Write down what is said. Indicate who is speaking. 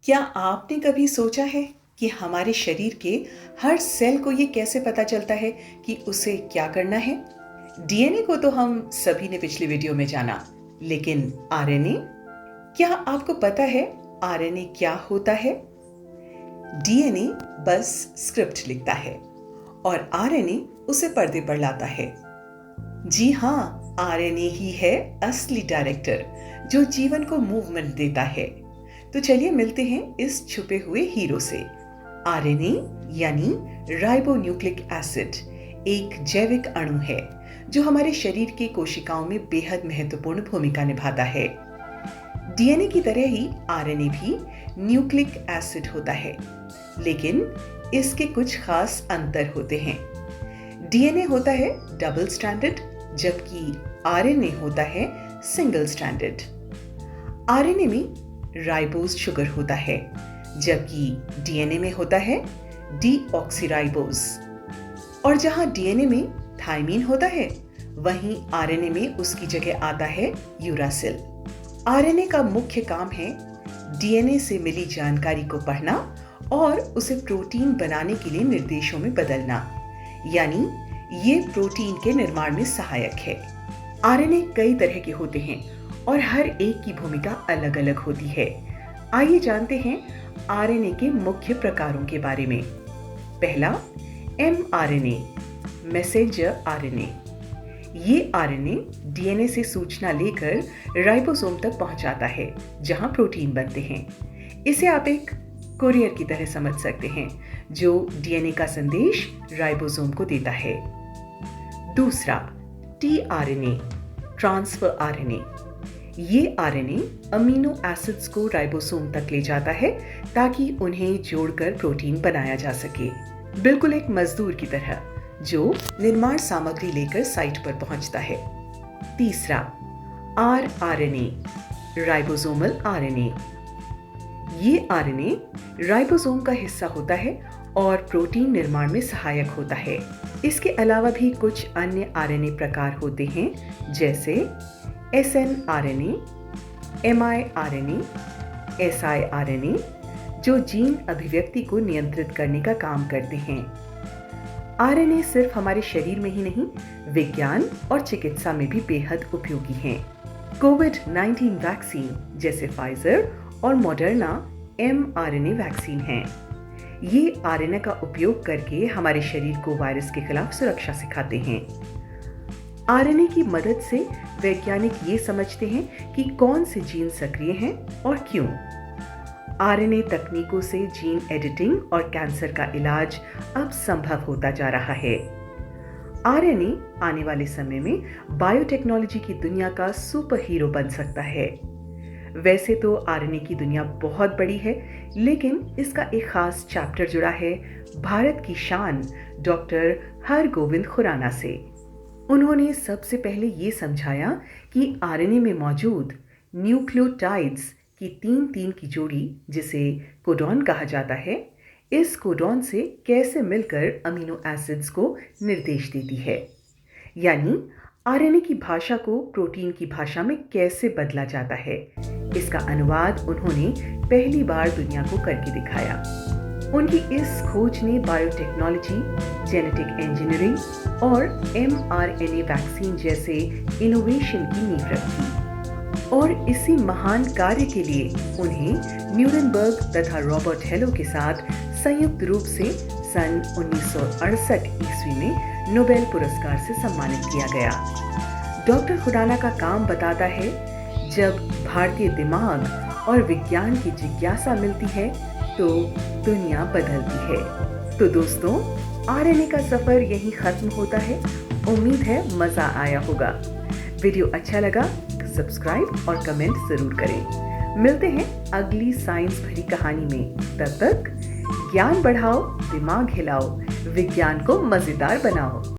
Speaker 1: क्या आपने कभी सोचा है कि हमारे शरीर के हर सेल को ये कैसे पता चलता है कि उसे क्या करना है? डीएनए को तो हम सभी ने पिछली वीडियो में जाना, लेकिन आरएनए? क्या आपको पता है आरएनए क्या होता है? डीएनए बस स्क्रिप्ट लिखता है और आरएनए उसे पर्दे पर लाता है। जी हाँ, आरएनए ही है असली डायरेक्टर जो जीवन को मूवमेंट देता है। तो चलिए मिलते हैं इस छुपे हुए हीरो से। आरएनए यानी राइबोन्यूक्लिक एसिड एक जैविक अणु है जो हमारे शरीर के कोशिकाओं में बेहद महत्वपूर्ण भूमिका निभाता है। डीएनए की तरह ही आरएनए भी न्यूक्लिक एसिड होता है, लेकिन इसके कुछ खास अंतर होते हैं। डीएनए होता है डबल स्ट्रैंडेड, जबकि आरएनए होता है सिंगल स्ट्रैंडेड। आरएनए में राइबोज शुगर होता है, जबकि डीएनए में होता है डीऑक्सीराइबोज। और जहां डीएनए में थायमीन होता है, वहीं आरएनए में उसकी जगह आता है यूरासिल। आरएनए का मुख्य काम है डीएनए से मिली जानकारी को पढ़ना और उसे प्रोटीन बनाने के लिए निर्देशों में बदलना, यानी ये प्रोटीन के निर्माण में सहायक है। आरएनए कई तरह के होते हैं और हर एक की भूमिका अलग अलग होती है। आइए जानते हैं आरएनए के मुख्य प्रकारों के बारे में। पहला, एमआरएनए, मैसेंजर आरएनए। ये आरएनए डीएनए से सूचना लेकर राइबोसोम तक पहुंचाता है, जहां प्रोटीन बनते हैं। इसे आप एक कुरियर की तरह समझ सकते हैं जो डीएनए का संदेश राइबोसोम को देता है। दूसरा, टीआरएनए, ट्रांसफर आरएनए। ये आरएनए अमीनो एसिड्स को राइबोसोम तक ले जाता है ताकि उन्हें जोड़कर प्रोटीन बनाया जा सके, बिल्कुल एक मजदूर की तरह जो निर्माण सामग्री लेकर साइट पर पहुंचता है। तीसरा, आरआरएनए, राइबोसोमल आरएनए। ये आरएनए राइबोसोम का हिस्सा होता है और प्रोटीन निर्माण में सहायक होता है। इसके अलावा भी कुछ अन्य आरएनए प्रकार होते हैं, जैसे एसएनआरएनए, एमआईआरएनए, एसआईआरएनए, जो जीन अभिव्यक्ति को नियंत्रित करने का काम करते हैं। आरएनए सिर्फ हमारे शरीर में ही नहीं, विज्ञान और चिकित्सा में भी बेहद उपयोगी हैं। कोविड-19 वैक्सीन जैसे फाइजर और मॉडर्ना एमआरएनए वैक्सीन हैं। ये आरएनए का उपयोग करके हमारे शरीर को वायरस के खिलाफ सुरक्षा सिखाते हैं। आरएनए की मदद से वैज्ञानिक ये समझते हैं कि कौन से जीन सक्रिय हैं और क्यों। आरएनए तकनीकों से जीन एडिटिंग और कैंसर का इलाज अब संभव होता जा रहा है। आरएनए आने वाले समय में बायोटेक्नोलॉजी की दुनिया का सुपर हीरो बन सकता है। वैसे तो आरएनए की दुनिया बहुत बड़ी है, लेकिन इसका एक खास चैप्टर जुड़ा है भारत की शान डॉक्टर हरगोविंद खुराना से। उन्होंने सबसे पहले ये समझाया कि आरएनए में मौजूद न्यूक्लियोटाइड्स की 3-3 की जोड़ी, जिसे कोडॉन कहा जाता है, इस कोडॉन से कैसे मिलकर अमीनो एसिड्स को निर्देश देती है, यानी आरएनए की भाषा को प्रोटीन की भाषा में कैसे बदला जाता है। इसका अनुवाद उन्होंने पहली बार दुनिया को करके दिखाया। उनकी इस खोज ने बायोटेक्नोलॉजी, जेनेटिक इंजीनियरिंग और एमआरएनए वैक्सीन जैसे इनोवेशन की नींव रखी। और इसी महान कार्य के लिए उन्हें न्यूरेमबर्ग तथा रॉबर्ट हेलो के साथ संयुक्त रूप से सन 1968 ईस्वी में नोबेल पुरस्कार से सम्मानित किया गया। डॉक्टर खुराना का काम बताता है, जब भारतीय दिमाग और विज्ञान की जिज्ञासा मिलती है तो दुनिया बदलती है। तो दोस्तों, आरएनए का सफर यहीं खत्म होता है। उम्मीद है मजा आया होगा। वीडियो अच्छा लगा तो सब्सक्राइब और कमेंट जरूर करें। मिलते हैं अगली साइंस भरी कहानी में। तब तक ज्ञान बढ़ाओ, दिमाग हिलाओ, विज्ञान को मजेदार बनाओ।